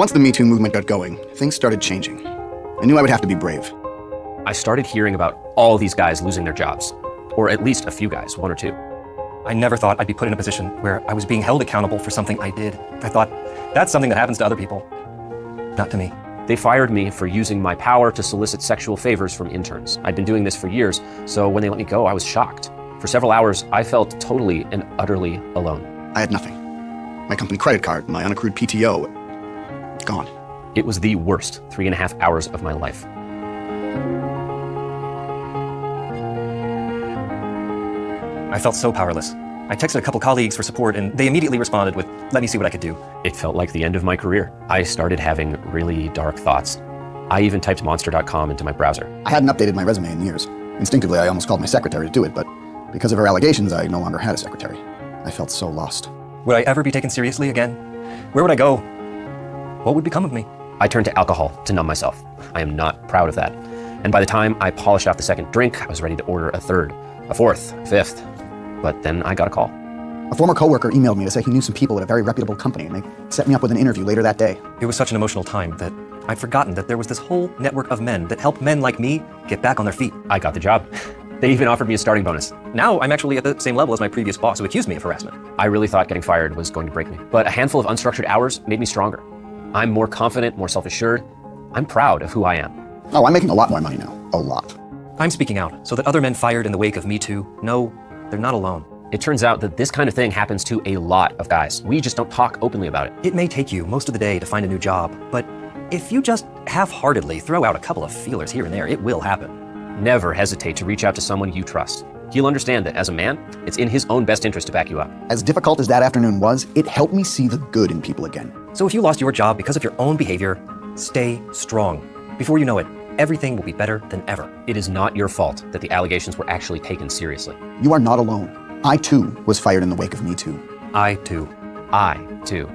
Once the Me Too movement got going, things started changing. I knew I would have to be brave. I started hearing about all these guys losing their jobs, or at least a few guys, one or two. I never thought I'd be put in a position where I was being held accountable for something I did. I thought, that's something that happens to other people, not to me. They fired me for using my power to solicit sexual favors from interns. I'd been doing this for years, so when they let me go, I was shocked. For several hours, I felt totally and utterly alone. I had nothing. My company credit card, my unaccrued PTO, gone. It was the worst 3.5 hours of my life. I felt so powerless. I texted a couple colleagues for support and they immediately responded with, let me see what I could do. It felt like the end of my career. I started having really dark thoughts. I even typed monster.com into my browser. I hadn't updated my resume in years. Instinctively, I almost called my secretary to do it, but because of her allegations, I no longer had a secretary. I felt so lost. Would I ever be taken seriously again? Where would I go? What would become of me? I turned to alcohol to numb myself. I am not proud of that. And by the time I polished off the second drink, I was ready to order a third, a fourth, a fifth. But then I got a call. A former coworker emailed me to say he knew some people at a very reputable company, and they set me up with an interview later that day. It was such an emotional time that I'd forgotten that there was this whole network of men that helped men like me get back on their feet. I got the job. They even offered me a starting bonus. Now I'm actually at the same level as my previous boss who accused me of harassment. I really thought getting fired was going to break me. But a handful of unstructured hours made me stronger. I'm more confident, more self-assured. I'm proud of who I am. Oh, I'm making a lot more money now. A lot. I'm speaking out so that other men fired in the wake of Me Too know they're not alone. It turns out that this kind of thing happens to a lot of guys. We just don't talk openly about it. It may take you most of the day to find a new job, but if you just half-heartedly throw out a couple of feelers here and there, it will happen. Never hesitate to reach out to someone you trust. He'll understand that as a man, it's in his own best interest to back you up. As difficult as that afternoon was, it helped me see the good in people again. So if you lost your job because of your own behavior, stay strong. Before you know it, everything will be better than ever. It is not your fault that the allegations were actually taken seriously. You are not alone. I, too, was fired in the wake of Me Too. I, too. I, too.